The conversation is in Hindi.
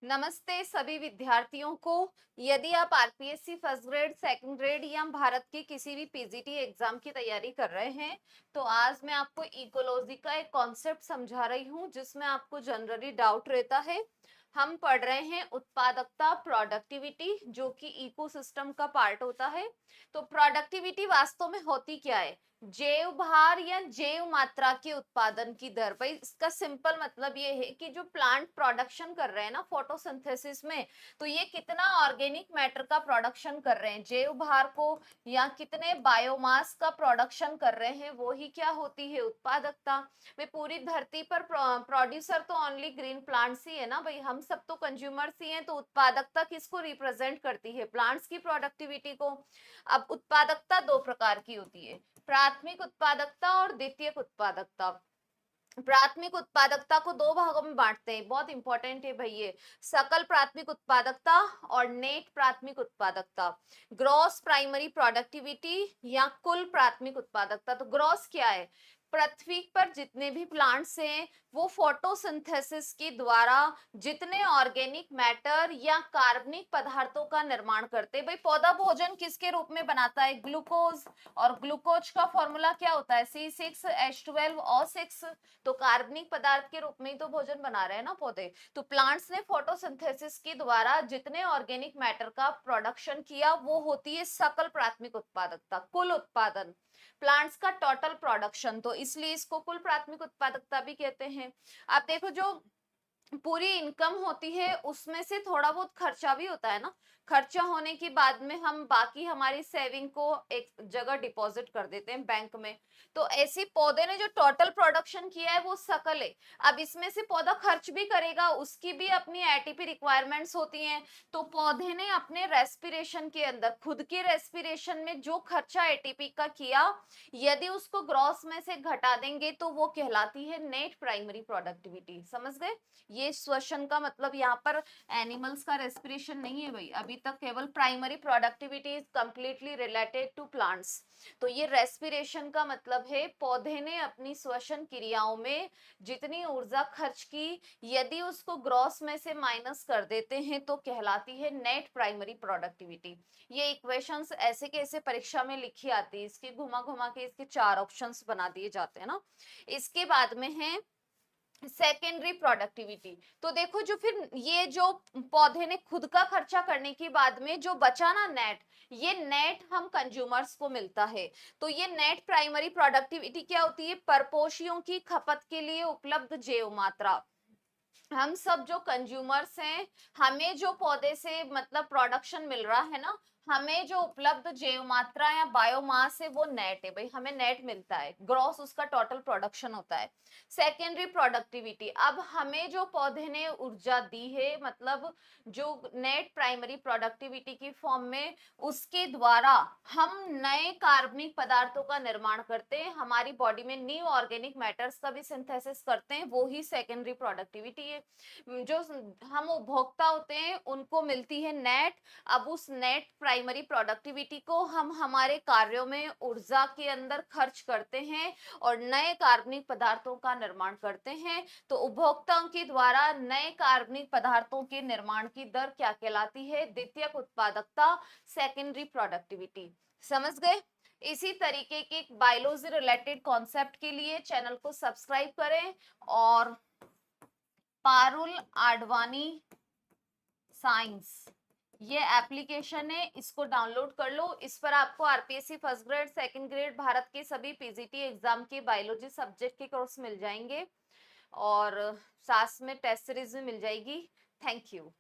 नमस्ते सभी विद्यार्थियों को। यदि आप RPSC first grade, second grade या भारत के किसी भी पीजीटी एग्जाम की तैयारी कर रहे हैं, तो आज मैं आपको इकोलॉजी का एक कॉन्सेप्ट समझा रही हूँ जिसमें आपको जनरली डाउट रहता है। हम पढ़ रहे हैं उत्पादकता, प्रोडक्टिविटी, जो कि इकोसिस्टम का पार्ट होता है। तो प्रोडक्टिविटी वास्तव में होती क्या है? जैव भार या जैव मात्रा के उत्पादन की दर। भाई इसका सिंपल मतलब ये है कि जो प्लांट प्रोडक्शन कर रहे हैं ना फोटोसिंथेसिस में, तो ये कितना ऑर्गेनिक मैटर का प्रोडक्शन कर रहे हैं, जैव भार को, या कितने बायोमास का प्रोडक्शन कर रहे हैं, वो ही क्या होती है उत्पादकता। भाई पूरी धरती पर प्रोड्यूसर तो ओनली ग्रीन प्लांट्स ही है ना भाई, हम सब तो कंज्यूमर्स ही हैं। तो उत्पादकता किसको रिप्रेजेंट करती है? प्लांट्स की प्रोडक्टिविटी को। अब उत्पादकता दो प्रकार की होती है, प्राथमिक उत्पादकता और द्वितीयक उत्पादकता। प्राथमिक उत्पादकता को दो भागों में बांटते हैं, बहुत इंपॉर्टेंट है भाई ये। सकल प्राथमिक उत्पादकता और नेट प्राथमिक उत्पादकता। ग्रॉस प्राइमरी प्रोडक्टिविटी या कुल प्राथमिक उत्पादकता। तो ग्रॉस क्या है? पृथ्वी पर जितने भी प्लांट्स हैं वो फोटोसिंथेसिस के द्वारा जितने ऑर्गेनिक मैटर या कार्बनिक पदार्थों का निर्माण करते हैं। भाई पौधा भोजन किसके रूप में बनाता है? ग्लूकोज। और ग्लूकोज का फॉर्मूला क्या होता है? C6H12O6। तो कार्बनिक पदार्थ के रूप में ही तो भोजन बना रहे हैं ना पौधे। तो प्लांट्स ने फोटोसिंथेसिस के द्वारा जितने ऑर्गेनिक मैटर का प्रोडक्शन किया वो होती है सकल प्राथमिक उत्पादकता, कुल उत्पादन, प्लांट्स का टोटल प्रोडक्शन। तो इसलिए इसको कुल प्राथमिक उत्पादकता भी कहते हैं। आप देखो जो पूरी इनकम होती है उसमें से थोड़ा बहुत खर्चा भी होता है ना। खर्चा होने के बाद में हम बाकी हमारी सेविंग को एक जगह डिपॉजिट कर देते हैं बैंक में। तो ऐसे पौधे ने जो टोटल प्रोडक्शन किया है वो सकल है। अब इसमें से पौधा खर्च भी करेगा, उसकी भी अपनी एटीपी रिक्वायरमेंट्स होती हैं। तो पौधे ने अपने रेस्पिरेशन के अंदर, खुद के रेस्पिरेशन में जो खर्चा एटीपी का किया, यदि उसको ग्रॉस में से घटा देंगे तो वो कहलाती है नेट प्राइमरी प्रोडक्टिविटी। समझ गए? ये श्वसन का मतलब यहाँ पर एनिमल्स का रेस्पिरेशन नहीं है भाई, अभी तक केवल primary productivity is completely related to plants. तो ये रेस्पिरेशन का मतलब है पौधे ने अपनी श्वसन क्रियाओं में जितनी ऊर्जा खर्च की, यदि उसको ग्रॉस में से माइनस कर देते हैं तो कहलाती है नेट प्राइमरी प्रोडक्टिविटी। ये इक्वेशंस ऐसे कैसे परीक्षा में लिखी आती है, इसके घुमा घुमा के इसके चार ऑप्शंस बना दिए जाते हैं ना। इसके बाद में है सेकेंडरी प्रोडक्टिविटी। तो देखो जो फिर ये जो पौधे ने खुद का खर्चा करने के बाद में जो बचा ना नेट, ये नेट हम कंज्यूमर्स को मिलता है। तो ये नेट प्राइमरी प्रोडक्टिविटी क्या होती है? परपोषियों की खपत के लिए उपलब्ध जैव मात्रा। हम सब जो कंज्यूमर्स हैं, हमें जो पौधे से मतलब प्रोडक्शन मिल रहा है ना, हमें जो उपलब्ध जैव मात्रा या बायोमास है वो नेट है भाई, हमें नेट मिलता है, ग्रॉस उसका टोटल प्रोडक्शन होता है। सेकेंडरी प्रोडक्टिविटी, अब हमें जो पौधे ने ऊर्जा दी है, मतलब जो नेट प्राइमरी प्रोडक्टिविटी की फॉर्म में, उसके द्वारा हम नए कार्बनिक पदार्थों का निर्माण करते हैं, हमारी बॉडी में न्यू ऑर्गेनिक मैटर्स का भी सिंथेसिस करते हैं, वो ही सेकेंडरी प्रोडक्टिविटी है। जो हम उपभोक्ता होते हैं उनको मिलती है नेट। अब उस नेट प्राइमरी प्रोडक्टिविटी को हम हमारे कार्यों में ऊर्जा के अंदर खर्च करते हैं और नए कार्बनिक पदार्थों का निर्माण करते हैं। तो उपभोक्ताओं के द्वारा नए कार्बनिक पदार्थों के निर्माण की दर क्या कहलाती है? द्वितीयक उत्पादकता, सेकेंडरी प्रोडक्टिविटी। समझ गए? इसी तरीके के बायोलॉजी रिलेटेड कॉन्सेप्ट के लिए चैनल को सब्सक्राइब करें और पारुल आडवाणी साइंस ये एप्लीकेशन है, इसको डाउनलोड कर लो। इस पर आपको RPSC first grade, second grade, Bharat के सभी पीजीटी एग्जाम के बायोलॉजी सब्जेक्ट के कोर्स मिल जाएंगे और साथ में टेस्ट सीरीज भी मिल जाएगी। Thank you.